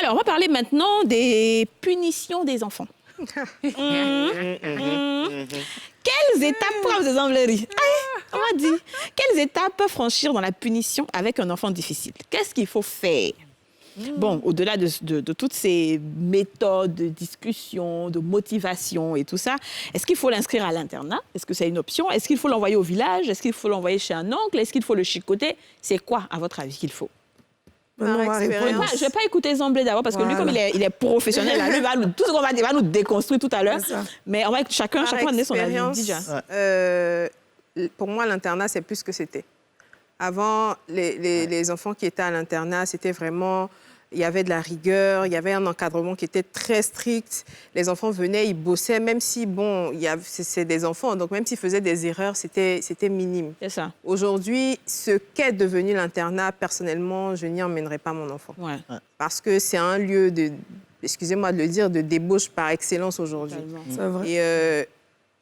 Alors, on va parler maintenant des punitions des enfants. Quelles étapes, pour vous exemples, on m'a dit, quelles étapes franchir dans la punition avec un enfant difficile? Qu'est-ce qu'il faut faire? Bon, au-delà de toutes ces méthodes de discussion, de motivation et tout ça, est-ce qu'il faut l'inscrire à l'internat? Est-ce que c'est une option? Est-ce qu'il faut l'envoyer au village? Est-ce qu'il faut l'envoyer chez un oncle? Est-ce qu'il faut le chicoter? C'est quoi, à votre avis, qu'il faut? Je ne vais pas écouter Zamblé d'abord parce que lui, comme il est professionnel, là, lui, tout ce qu'on va dire, va nous déconstruire tout à l'heure. Mais on va chacun donner son avis. Déjà. Pour moi, l'internat, c'est plus ce que c'était. Avant, les enfants qui étaient à l'internat, c'était vraiment... Il y avait de la rigueur, il y avait un encadrement qui était très strict. Les enfants venaient, ils bossaient, même si, bon, c'est des enfants, donc même s'ils faisaient des erreurs, c'était minime. C'est ça. Aujourd'hui, ce qu'est devenu l'internat, personnellement, je n'y emmènerai pas mon enfant. Ouais. Parce que c'est un lieu de, excusez-moi de le dire, de débauche par excellence aujourd'hui. C'est vrai. Et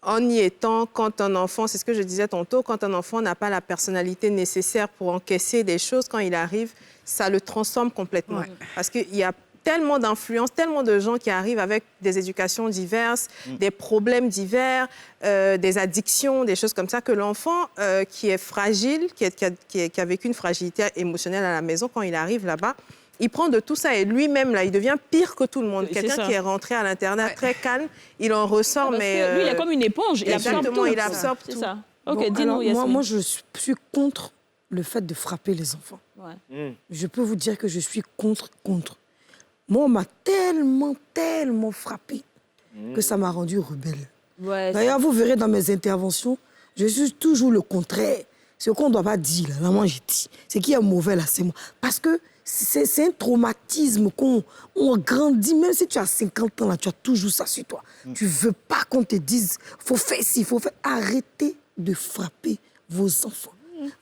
en y étant, quand un enfant, c'est ce que je disais tantôt, quand un enfant n'a pas la personnalité nécessaire pour encaisser des choses, quand il arrive, ça le transforme complètement. Ouais. Parce qu'il y a tellement d'influences, tellement de gens qui arrivent avec des éducations diverses, des problèmes divers, des addictions, des choses comme ça, que l'enfant qui est fragile, qui a vécu une fragilité émotionnelle à la maison, quand il arrive là-bas, il prend de tout ça et lui-même, là, il devient pire que tout le monde. Quelqu'un qui est rentré à l'internat très calme, il en ressort, mais... Lui, il est comme une éponge. Exactement, il absorbe tout. C'est ça. OK, bon, dis-nous, moi, je suis contre le fait de frapper les enfants. Ouais. Je peux vous dire que je suis contre. Moi, on m'a tellement frappé que ça m'a rendu rebelle. Ouais, d'ailleurs, vous verrez dans mes interventions, je suis toujours le contraire. Ce qu'on ne doit pas dire, là, moi, j'ai dit. Ce qui est mauvais, là, c'est moi. Parce que c'est un traumatisme qu'on grandit. Même si tu as 50 ans, là, tu as toujours ça sur toi. Tu ne veux pas qu'on te dise, il faut faire ci, il faut faire... Arrêtez de frapper vos enfants.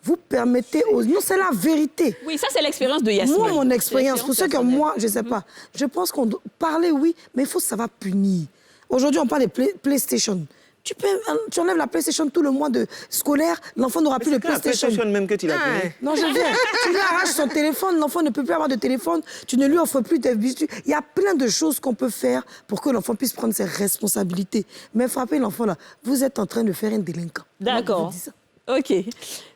Vous permettez aux... Non, c'est la vérité. Oui, ça, c'est l'expérience de Yasmine. Moi, mon expérience, pour ceux que moi, je ne sais pas, je pense qu'on doit parler, oui, mais il faut savoir punir. Aujourd'hui, on parle de PlayStation. Tu enlèves la PlayStation tout le mois de scolaire, l'enfant n'aura plus de PlayStation. C'est la PlayStation même que tu l'as puni. Non, je viens. Tu lui arraches son téléphone, l'enfant ne peut plus avoir de téléphone, tu ne lui offres plus tes biscuits. Il y a plein de choses qu'on peut faire pour que l'enfant puisse prendre ses responsabilités. Mais frapper l'enfant, là, vous êtes en train de faire un délinquant. D'accord. OK.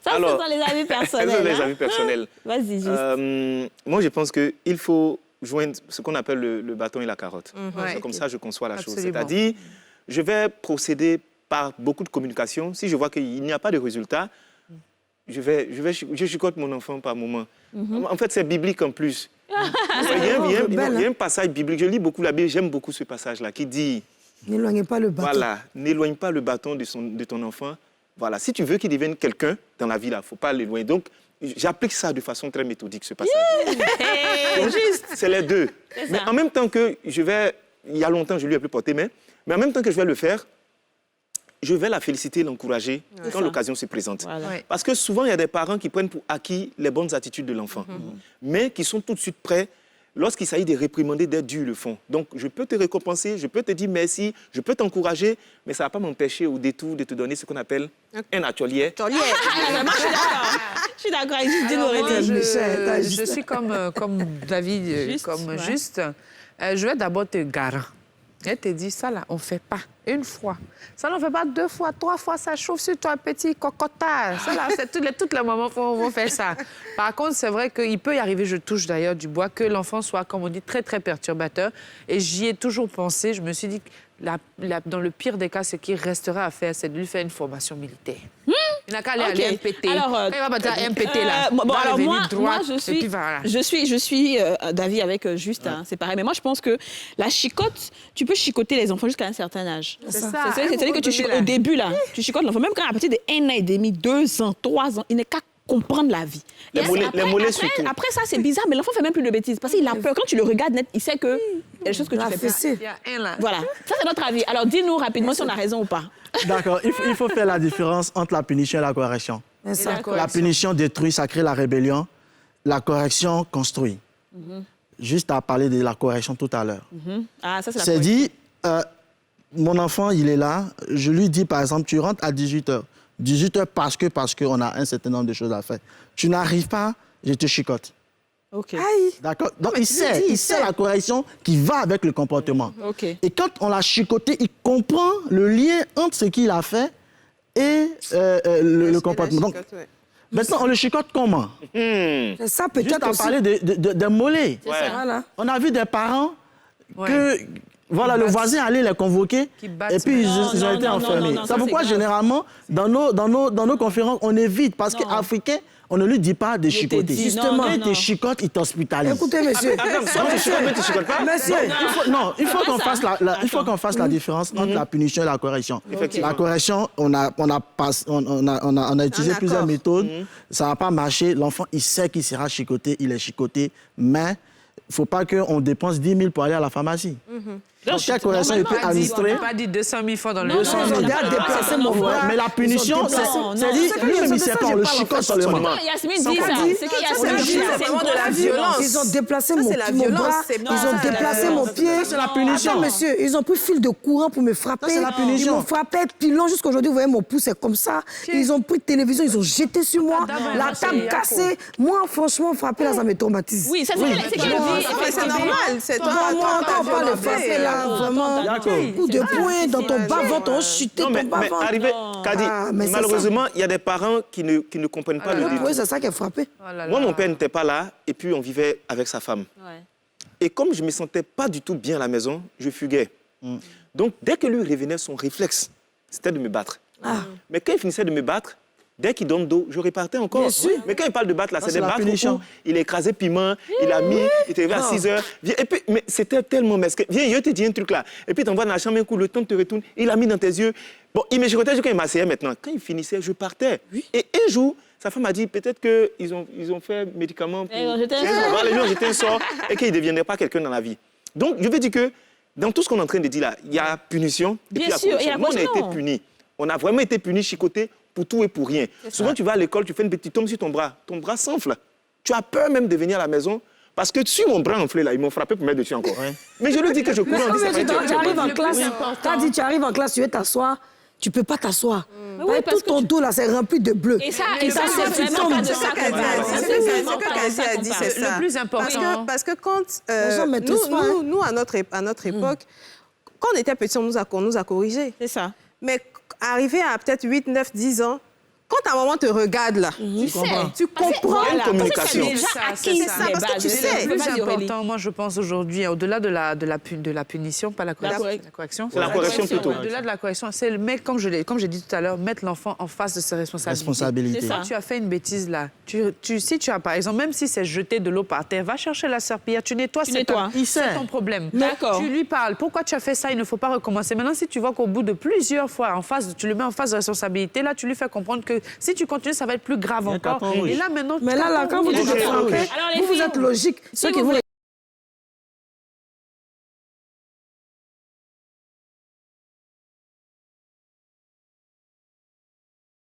Ça, c'est dans les avis personnels. C'est dans les avis personnels. Vas-y, juste. Moi, je pense qu'il faut joindre ce qu'on appelle le bâton et la carotte. C'est comme ça que je conçois la chose. C'est-à-dire, je vais procéder par beaucoup de communication. Si je vois qu'il n'y a pas de résultat, je chicote mon enfant par moment. En fait, c'est biblique en plus. Il y a un passage biblique. Je lis beaucoup la Bible, j'aime beaucoup ce passage-là, qui dit... N'éloignez pas le bâton. Voilà, n'éloigne pas le bâton de ton enfant. Voilà, si tu veux qu'il devienne quelqu'un dans la vie, il ne faut pas l'éloigner. Donc, j'applique ça de façon très méthodique, ce passage. Juste, c'est les deux. Mais en même temps que il y a longtemps, je lui ai plus porté main, mais en même temps que je vais le faire, je vais la féliciter, l'encourager quand l'occasion se présente. Voilà. Parce que souvent, il y a des parents qui prennent pour acquis les bonnes attitudes de l'enfant, mais qui sont tout de suite prêts, lorsqu'il s'agit de réprimander, d'être dur, le font. Donc, je peux te récompenser, je peux te dire merci, je peux t'encourager, mais ça ne va pas m'empêcher au détour de te donner ce qu'on appelle un atelier. Je suis d'accord avec Justine. Je suis comme David, Juste. Je vais d'abord te garer. Elle te dit, ça là, on ne fait pas. Une fois. Ça, on ne fait pas 2 fois, 3 fois, ça chauffe sur toi, petit cocotage. Ça là, c'est toutes les mamans vont faire ça. Par contre, c'est vrai qu'il peut y arriver, je touche d'ailleurs du bois, que l'enfant soit, comme on dit, très, très perturbateur. Et j'y ai toujours pensé. Je me suis dit, dans le pire des cas, ce qui resterait à faire, c'est de lui faire une formation militaire. Il n'a qu'à aller à l'MPT. Alors, quand il va partir à MPT, là, alors moi, je suis d'avis avec Juste, hein, c'est pareil. Mais moi, je pense que la chicote, tu peux chicoter les enfants jusqu'à un certain âge. C'est ça. C'est-à-dire que tu chicotes au début, là, tu chicotes l'enfant, même quand à partir de 1 an et demi, 2 ans, 3 ans, il n'est qu'à comprendre la vie. Les mollets surtout. Après ça, c'est bizarre, mais l'enfant ne fait même plus de bêtises. Parce qu'il a peur. Quand tu le regardes net, il sait que il y a des choses que tu fais pas. Il y a un là. Voilà. Ça, c'est notre avis. Alors, dis-nous rapidement si on a raison ou pas. D'accord. Il faut faire la différence entre la punition et la correction. La punition détruit, ça crée la rébellion. La correction construit. Juste à parler de la correction tout à l'heure. Ah, ça, c'est la correction. C'est dit, mon enfant, il est là. Je lui dis, par exemple, tu rentres à 18h. 18h parce qu'on a un certain nombre de choses à faire. Tu n'arrives pas, je te chicote. OK. D'accord. Donc, il sait la correction qui va avec le comportement. OK. Et quand on l'a chicoté, il comprend le lien entre ce qu'il a fait et le comportement. Donc, maintenant, on le chicote comment? C'est ça, Juste peut-être à aussi. parler de mollets. Voilà. On a vu des parents que... Voilà, le voisin allait les convoquer et puis ils ont été enfermés. C'est pourquoi, généralement, dans nos conférences, on évite. Parce qu'Africain, on ne lui dit pas de chicoter. Justement. Quand il te chicote, il t'hospitalise. Écoutez, monsieur. Il faut qu'on fasse la différence entre la punition et la correction. La correction, on a utilisé plusieurs méthodes. Ça n'a pas marché. L'enfant, il sait qu'il sera chicoté, il est chicoté, mais il ne faut pas qu'on dépense 10 000 pour aller à la pharmacie. Donc, chaque correction, il peut administrer. On n'a pas dit 200 000 fois dans le... 200 000 déplacer mon frère. Mais la punition, c'est dit, lui-même, il ne sait pas, on le chicote seulement. Yasmine dit ça. C'est que Yasmine dit ça, c'est vraiment de la violence. Ils ont déplacé mon bras, ils ont déplacé mon pied. C'est la punition. Attends, monsieur, ils ont pris fil de courant pour me frapper. C'est la punition. Ils m'ont frappé pilon jusqu'à aujourd'hui. Vous voyez, mon pouce est comme ça. Ils ont pris de télévision, ils ont jeté sur moi. La table cassée. Moi, franchement, frapper là, ça me traumatise. Oui, ça c'est qu'elle dit. C'est normal. C'est Moi, quand on parle de frapper là, vraiment, coup de poing dans ton bas-ventre, on chutait ton mais bas-ventre. arrivé, Kadi, malheureusement, il y a des parents qui ne comprennent pas le détail. Oui, c'est ça qui a frappé. Moi, mon père n'était pas là et puis on vivait avec sa femme. Et comme je ne me sentais pas du tout bien à la maison, je fuguais. Donc, dès que lui revenait, son réflexe, c'était de me battre. Mais quand il finissait de me battre, dès qu'il donne dos, je repartais encore. Bien sûr. Mais quand il parle de battre, là, c'est c'est des la battre au punition. cou. Il a écrasé piment, il a mis, il était arrivé à 6 heures. Et puis, mais c'était tellement mesquin. Viens, je te dis un truc là. Et puis, t'envoies dans la chambre un coup, le temps te retourne, il a mis dans tes yeux. Bon, il me chicotait quand il m'asseyait maintenant. Quand il finissait, je partais. Et un jour, sa femme a dit peut-être qu'ils ont fait médicament pour... Ils ont jeté un sort. Voilà, ils ont jeté un sort et qu'il ne deviendrait pas quelqu'un dans la vie. Donc, je veux dire que dans tout ce qu'on est en train de dire là, il y a punition et puis Bien sûr, il y a Nous, on a été correction. punis. On a vraiment été punis, chicotés pour tout et pour rien. Souvent, tu vas à l'école, tu fais une petite tombe sur ton bras s'enfle. Tu as peur même de venir à la maison parce que sur mon bras enflé, là, ils m'ont frappé pour mettre dessus encore. Mais je lui dis que je courais, on dit ça va être... Tu arrives en classe, t'as dit tu arrives en classe, tu veux t'asseoir, tu peux pas t'asseoir. Tout ton dos là, c'est rempli de bleu. Et ça, c'est vraiment pas de ça qu'on parle. C'est ce que Kazi a dit, c'est ça. Le plus important. Parce que quand gens maîtrisent pas, hein. nous, à notre époque, quand on était petits, on nous a corrigés. C'est ça. Mais arrivé à peut-être 8, 9, 10 ans, quand ta maman te regarde là, tu comprends. Il y a une communication. C'est ça, parce que tu sais. Le plus important, moi, je pense aujourd'hui, au-delà de la punition, pas la correction. C'est la correction plutôt. Au-delà de la correction, c'est le mec, comme j'ai dit tout à l'heure, mettre l'enfant en face de ses responsabilités. C'est ça. Quand tu as fait une bêtise là, si tu as, par exemple, même si c'est jeter de l'eau par terre, va chercher la serpillière, tu nettoies, c'est ton problème. D'accord. Tu lui parles, pourquoi tu as fait ça, il ne faut pas recommencer. Maintenant, si tu vois qu'au bout de plusieurs fois, tu le mets en face de responsabilité, là, tu lui fais comprendre que si tu continues, ça va être plus grave encore. Et là, maintenant... Mais là, quand vous dites de frapper, vous êtes logique. Ceux qui vous